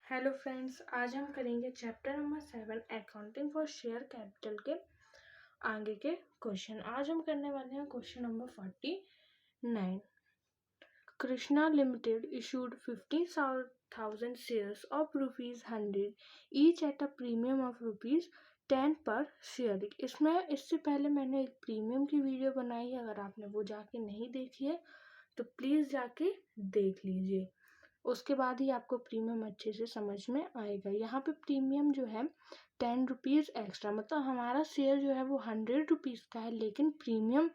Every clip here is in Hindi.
हेलो फ्रेंड्स, आज हम करेंगे chapter number 7 accounting for share capital के आगे के क्वेश्चन। आज हम करने वाले हैं question number 49। Krishna limited issued 50,000 shares of ₹100 each at a premium of ₹10 पर शेयर। इससे पहले मैंने एक प्रीमियम की वीडियो बनाई है, अगर आपने वो जाके नहीं देखी है तो प्लीज़ जाके देख लीजिए, उसके बाद ही आपको प्रीमियम अच्छे से समझ में आएगा। यहाँ पे प्रीमियम जो है 10 रुपीज़ एक्स्ट्रा, मतलब हमारा शेयर जो है वो 100 रुपीज़ का है, लेकिन प्रीमियम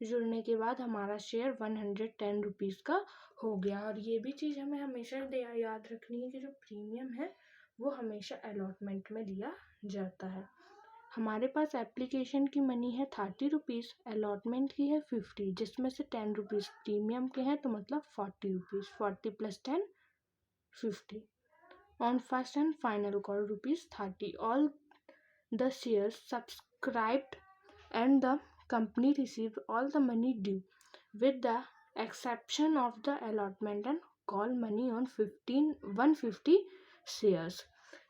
जुड़ने के बाद हमारा शेयर 110 रुपीज़ का हो गया। और ये भी चीज़ हमें हमेशा याद रखनी है कि जो प्रीमियम है वो हमेशा अलॉटमेंट में लिया जाता है। हमारे पास एप्लीकेशन की मनी है 30 रुपीज़, अलॉटमेंट की है 50, जिसमें से 10 रुपीज़ प्रीमियम के हैं, तो मतलब 40 rupees. 40 + 10 50. On first and final call ₹30. All the shares subscribed and the company received all the money due, with the exception of the allotment and call money on 150 shares.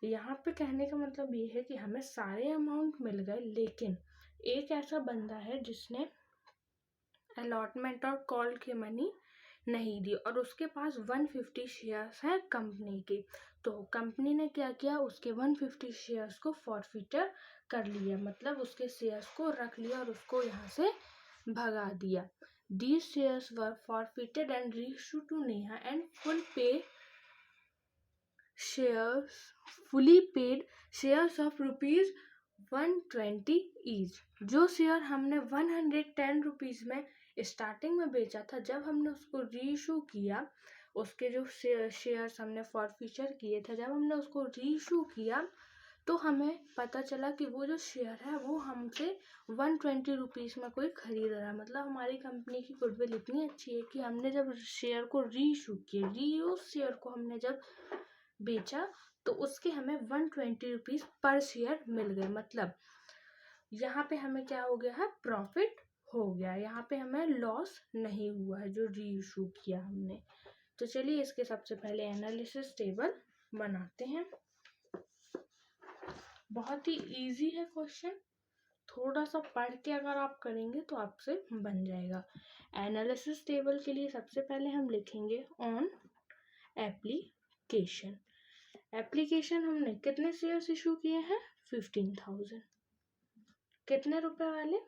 यहाँ पे कहने का मतलब ये है कि हमें सारे अमाउंट मिल गए, लेकिन एक ऐसा बंदा है जिसने अलॉटमेंट और कॉल की मनी नहीं दी और उसके पास 150 शेयर्स हैं कंपनी के। तो कंपनी ने क्या किया, उसके 150 शेयर्स को फॉरफिटर कर लिया, मतलब उसके शेयर्स को रख लिया और उसको यहाँ से भगा दिया। These shares were forfeited and reissued to Neha and fully paid shares of ₹120 each। जो शेयर हमने 110 रुपीज़ में स्टार्टिंग में बेचा था, जब हमने उसको रीइशू किया, उसके जो शेयर्स हमने फॉरफिचर किए थे, जब हमने उसको रीइशू किया तो हमें पता चला कि वो जो शेयर है वो हमसे 120 रुपीज़ में कोई खरीद रहा है। मतलब हमारी कंपनी की गुडविल इतनी अच्छी है कि हमने जब शेयर को रीइशू किया, उस शेयर को हमने जब बेचा तो उसके हमें 120 रुपीज़ पर शेयर मिल गए। मतलब यहाँ पे हमें क्या हो गया है, प्रॉफिट हो गया, यहाँ पे हमें लॉस नहीं हुआ है जो रीइशू किया हमने। तो चलिए इसके सबसे पहले एनालिसिस टेबल बनाते हैं। बहुत ही इजी है क्वेश्चन, थोड़ा सा पढ़ के अगर आप करेंगे तो आपसे बन जाएगा। एनालिसिस टेबल के लिए सबसे पहले हम लिखेंगे ऑन एप्लीकेशन। एप्लीकेशन हमने कितने शेयर्स इशू किए हैं, 15,000। कितने रुपए वाले,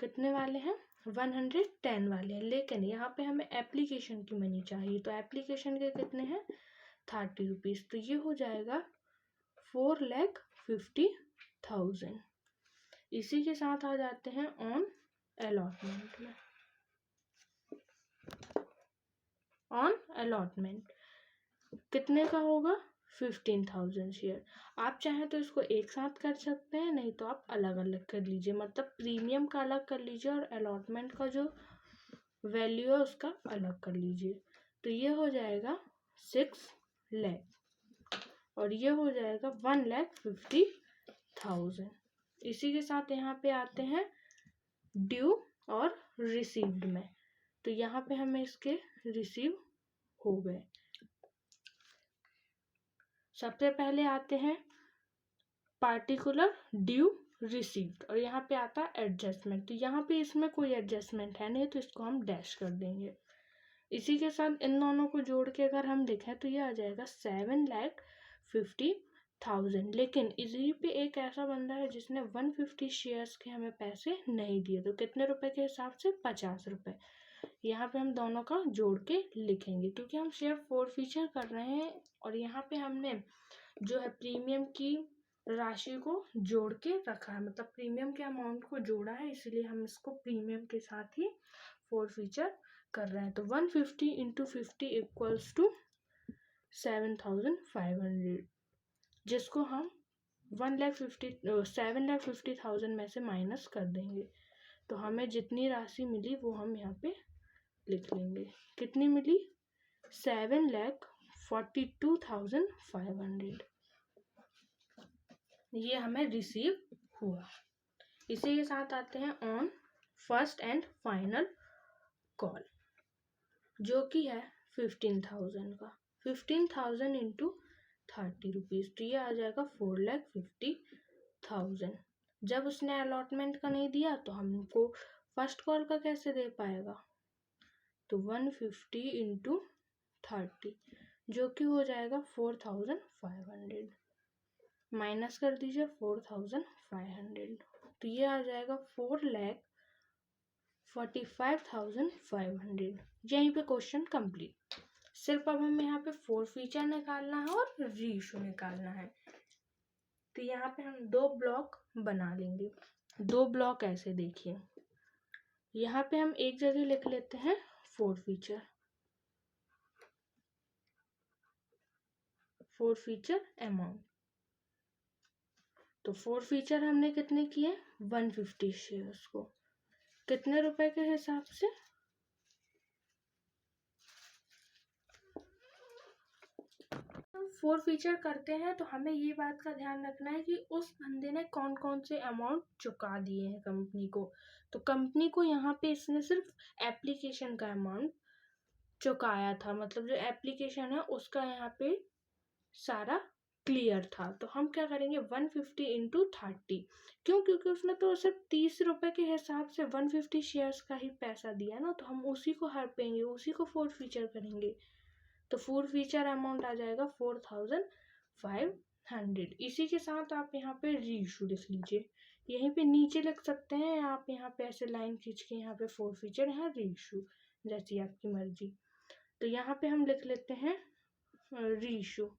कितने वाले हैं, 110 वाले हैं, लेकिन यहाँ पे हमें एप्लीकेशन की मनी चाहिए, तो एप्लीकेशन के कितने हैं, 30 रुपीज़। तो ये हो जाएगा 4,50,000। इसी के साथ आ जाते हैं ऑन अलॉटमेंट में। ऑन अलॉटमेंट कितने का होगा, 15,000 शेयर। आप चाहें तो इसको एक साथ कर सकते हैं, नहीं तो आप अलग अलग कर लीजिए, मतलब प्रीमियम का अलग कर लीजिए और अलॉटमेंट का जो वैल्यू है उसका अलग कर लीजिए। तो ये हो जाएगा 6 लाख और ये हो जाएगा 1,50,000। इसी के साथ यहाँ पे आते हैं ड्यू और रिसीव्ड में, तो यहाँ पे हमें इसके रिसीव हो गए। सबसे पहले आते हैं पार्टिकुलर ड्यू रिसीव्ड और यहाँ पे आता है एडजस्टमेंट। तो यहाँ पे इसमें कोई एडजस्टमेंट है नहीं, तो इसको हम डैश कर देंगे। इसी के साथ इन दोनों को जोड़ के अगर हम लिखें तो ये आ जाएगा 7,50,000। लेकिन इसी पे एक ऐसा बंदा है जिसने 150 शेयर्स के हमें पैसे नहीं दिए, तो कितने रुपए के हिसाब से, 50 रुपए। यहाँ पे हम दोनों का जोड़ के लिखेंगे, क्योंकि हम शेयर फॉरफिचर कर रहे हैं और यहाँ पे हमने जो है प्रीमियम की राशि को जोड़ के रखा है, मतलब प्रीमियम के अमाउंट को जोड़ा है, इसलिए हम इसको प्रीमियम के साथ ही फॉरफिचर कर रहे हैं। तो 150 × 50 = 7,500, जिसको हम 7,50,000 में से माइनस कर देंगे। तो हमें जितनी राशि मिली वो हम यहाँ पे लिख लेंगे। कितनी मिली, 7,42,500, ये हमें रिसीव हुआ। इसी के साथ आते हैं on first and final call, जो कि है 15,000 का। 15,000 इंटू 30 रुपीज़, तो ये आ जाएगा 4,50,000। जब उसने अलॉटमेंट का नहीं दिया तो हमको फर्स्ट कॉल का कैसे दे पाएगा, तो 150 इंटू 30 जो कि हो जाएगा 4,500, माइनस कर दीजिए 4,500, तो ये आ जाएगा 4,45,500। यहीं पे क्वेश्चन कंप्लीट। सिर्फ अब हमें यहाँ पे फोर फीचर निकालना है और रीइशू निकालना है। तो यहाँ पे हम दो ब्लॉक बना लेंगे। दो ब्लॉक ऐसे देखिए, यहाँ पे हम एक जगह लिख लेते हैं फोर फीचर अमाउंट। तो फोर फीचर हमने कितने किए, 150 शेयर्स को, कितने रुपए के हिसाब से, फोर फीचर करते हैं तो हमें ये बात का ध्यान रखना है कि उस बंदे ने कौन कौन से अमाउंट चुका दिए हैं कंपनी को। तो कंपनी को यहाँ पे इसने सिर्फ एप्लीकेशन का अमाउंट चुकाया था, मतलब जो एप्लीकेशन है उसका यहाँ पे सारा क्लियर था। तो हम क्या करेंगे 150 इंटू 30, क्यों, क्योंकि उसने तो सिर्फ 30 रुपए के हिसाब से 150 शेयर्स का ही पैसा दिया ना, तो हम उसी को हड़पेंगे, उसी को फोर फीचर करेंगे। तो फोर फीचर अमाउंट आ जाएगा 4,500। इसी के साथ आप यहाँ पे रीइशू लिख लीजिए, यहीं पे नीचे लिख सकते हैं आप, यहाँ पे ऐसे लाइन खींच के यहाँ पे फोर फीचर, यहाँ रीइशू, जैसी आपकी मर्जी। तो यहाँ पे हम लिख लेते हैं रीइशू।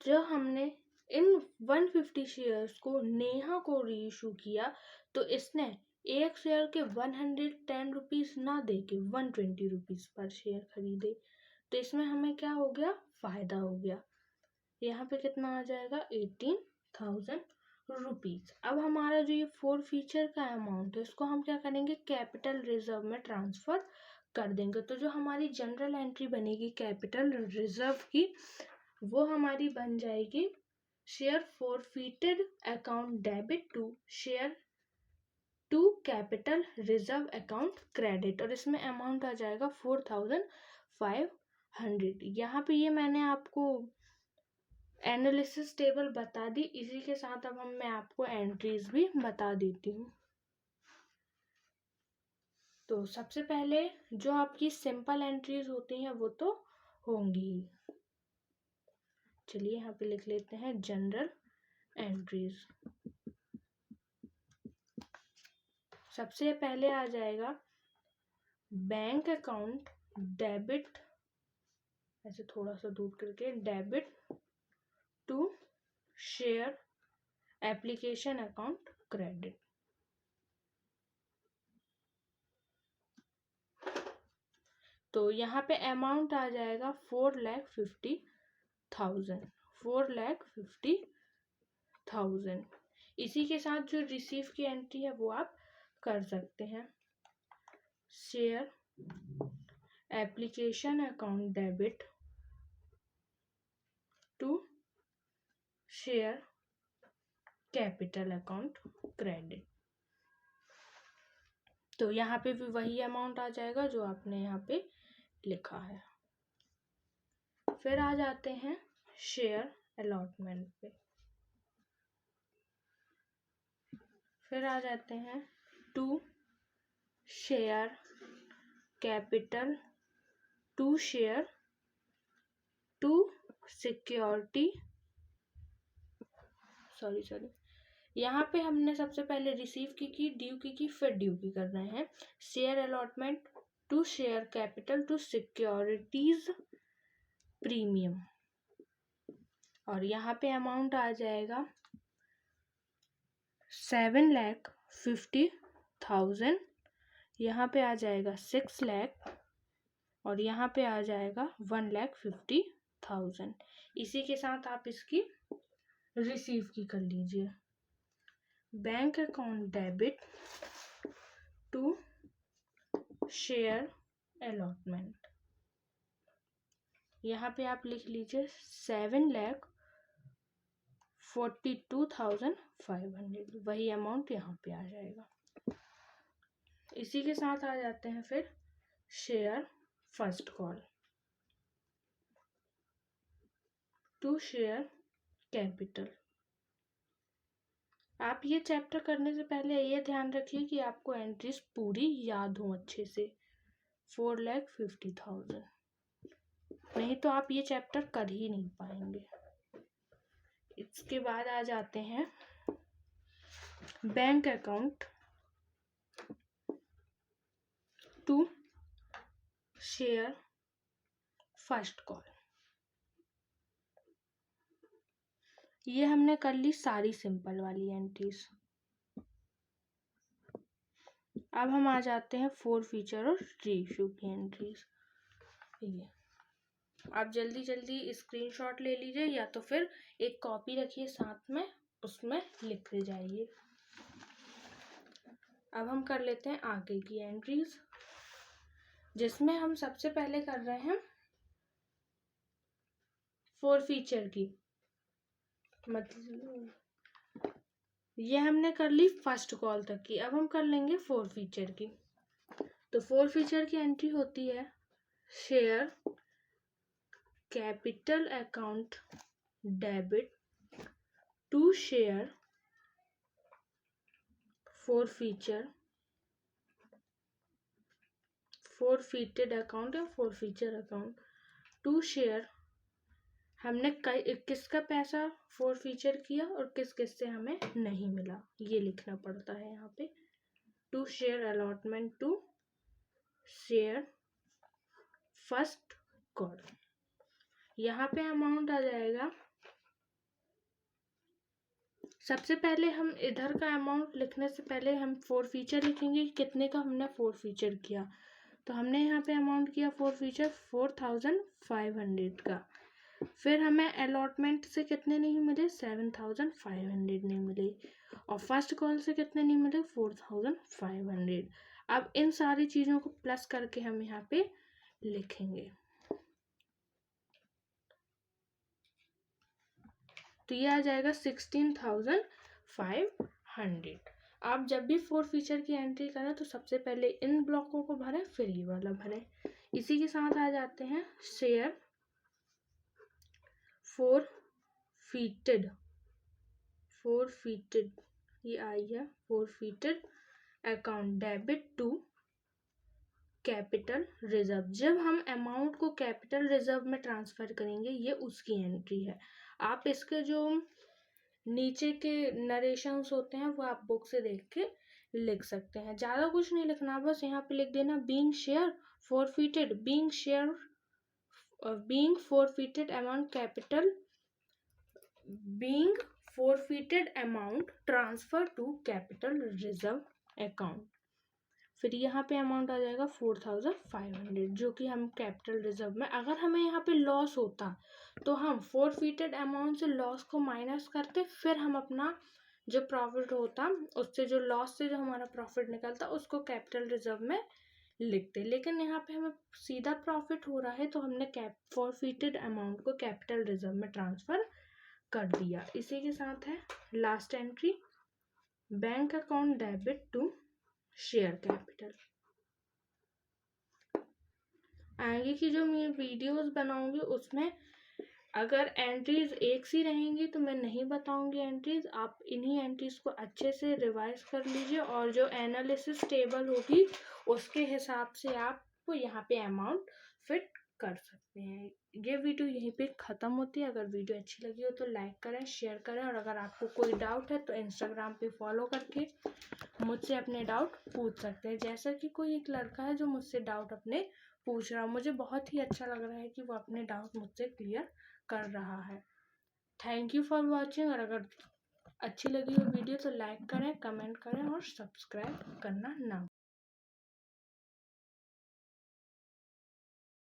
जब हमने इन 150 शेयर्स को नेहा को रीइशू किया तो इसने एक शेयर के 110 रुपीज ना दे के 120 रुपीज पर शेयर खरीदे। तो इसमें हमें क्या हो गया, फायदा हो गया। यहाँ पे कितना आ जाएगा, 18,000 रुपीज। अब हमारा जो ये फोर फीचर का अमाउंट है इसको हम क्या करेंगे, कैपिटल रिजर्व में ट्रांसफर कर देंगे। तो जो हमारी जनरल एंट्री बनेगी कैपिटल रिजर्व की, वो हमारी बन जाएगी share forfeited account debit to share to capital reserve account credit, और इसमें अमाउंट आ जाएगा 4,500। यहाँ पे ये मैंने आपको एनालिसिस टेबल बता दी, इसी के साथ अब मैं आपको एंट्रीज भी बता देती हूँ। तो सबसे पहले जो आपकी सिंपल एंट्रीज होती हैं वो तो होंगी, चलिए यहाँ पे लिख लेते हैं जनरल एंट्रीज। सबसे पहले आ जाएगा बैंक अकाउंट डेबिट, ऐसे थोड़ा सा दूर करके, debit to share application account credit. तो यहाँ पे अमाउंट आ जाएगा 4,50,000। इसी के साथ जो रिसीव की एंट्री है वो आप कर सकते हैं, share application account debit to share capital account credit. तो यहाँ पे भी वही अमाउंट आ जाएगा जो आपने यहाँ पे लिखा है। फिर आ जाते हैं शेयर अलॉटमेंट पे, फिर आ जाते हैं to share capital to share to security, sorry यहाँ पे हमने सबसे पहले रिसीव की ड्यू की फिर ड्यू की कर रहे हैं। Share allotment to share capital to securities premium, और यहाँ पे अमाउंट आ जाएगा 7,50,000, यहाँ पे आ जाएगा 6 लाख, और यहाँ पे आ जाएगा 1,50,000। इसी के साथ आप इसकी रिसीव की कर लीजिए, bank account debit to share allotment. यहाँ पे आप लिख लीजिए 7,42,500, वही अमाउंट यहाँ पे आ जाएगा। इसी के साथ आ जाते हैं फिर share first call. To share capital. आप ये चैप्टर करने से पहले ये ध्यान रखिए कि आपको एंट्रीज पूरी याद हो अच्छे से। 4,50,000, नहीं तो आप ये चैप्टर कर ही नहीं पाएंगे। इसके बाद आ जाते हैं bank account to share first call. ये हमने कर ली सारी सिंपल वाली एंट्रीज। अब हम आ जाते हैं फोर फीचर और रीइश्यू की एंट्रीज। ये आप जल्दी जल्दी स्क्रीनशॉट ले लीजिए या तो फिर एक कॉपी रखिए साथ में, उसमें लिखते जाइए। अब हम कर लेते हैं आगे की एंट्रीज, जिसमें हम सबसे पहले कर रहे हैं फोर फीचर की। मतलब ये हमने कर ली फर्स्ट कॉल तक की, अब हम कर लेंगे फोर फीचर की। तो फोर फीचर की एंट्री होती है share capital account debit to share forfeited account या forfeiture अकाउंट टू शेयर। हमने किसका पैसा forfeiture किया और किस किस से हमें नहीं मिला, ये लिखना पड़ता है यहाँ पे। To share allotment to share first call. यहाँ पे अमाउंट आ जाएगा, सबसे पहले हम इधर का अमाउंट लिखने से पहले हम फोर फीचर लिखेंगे कितने का हमने फोर फीचर किया। तो हमने यहाँ पे अमाउंट किया फोर फीचर 4,500 का। फिर हमें अलॉटमेंट से कितने नहीं मिले, 7,500 नहीं मिले, और फर्स्ट कॉल से कितने नहीं मिले, 4,500। अब इन सारी चीज़ों को प्लस करके हम यहाँ पे लिखेंगे। तो ये आ जाएगा 16,500। आप जब भी फोर फीचर की एंट्री करें तो सबसे पहले इन ब्लॉकों को भरें, फिर ये वाला भरें। इसी के साथ आ जाते हैं शेयर forfeited, ये आई है forfeited account debit to capital reserve. जब हम अमाउंट को कैपिटल रिजर्व में ट्रांसफर करेंगे, ये उसकी एंट्री है। आप इसके जो नीचे के नरेशंस होते हैं वो आप बुक से देख के लिख सकते हैं, ज़्यादा कुछ नहीं लिखना, बस यहाँ पे लिख देना being share forfeited, being forfeited amount capital, being forfeited amount transfer to capital reserve account। फिर यहाँ पे अमाउंट आ जाएगा 4,500, जो कि हम कैपिटल रिजर्व में, अगर हमें यहाँ पे लॉस होता तो हम forfeited अमाउंट से लॉस को माइनस करते, फिर हम अपना जो प्रॉफिट होता उससे जो लॉस से जो हमारा प्रॉफिट निकलता उसको कैपिटल रिजर्व में लिखते। लेकिन यहाँ पे हमें सीधा प्रॉफिट हो रहा है तो हमने forfeited अमाउंट को कैपिटल रिजर्व में ट्रांसफर कर दिया। इसी के साथ है last entry bank account debit to share capital. आगे की जो मैं वीडियोस बनाऊंगी उसमें अगर एंट्रीज एक सी रहेंगी तो मैं नहीं बताऊंगी एंट्रीज, आप इन्हीं एंट्रीज को अच्छे से रिवाइज कर लीजिए और जो एनालिसिस टेबल होगी उसके हिसाब से आप यहाँ पे अमाउंट फिट कर सकते हैं। ये वीडियो यहीं पे ख़त्म होती है। अगर वीडियो अच्छी लगी हो तो लाइक करें, शेयर करें, और अगर आपको कोई डाउट है तो इंस्टाग्राम पे फॉलो करके मुझसे अपने डाउट पूछ सकते हैं। जैसा कि कोई एक लड़का है जो मुझसे डाउट अपने पूछ रहा, मुझे बहुत ही अच्छा लग रहा है कि वो अपने डाउट मुझसे क्लियर कर रहा है। Thank you for watching. और अगर अच्छी लगी हो वीडियो तो लाइक करें, कमेंट करें और सब्सक्राइब करना ना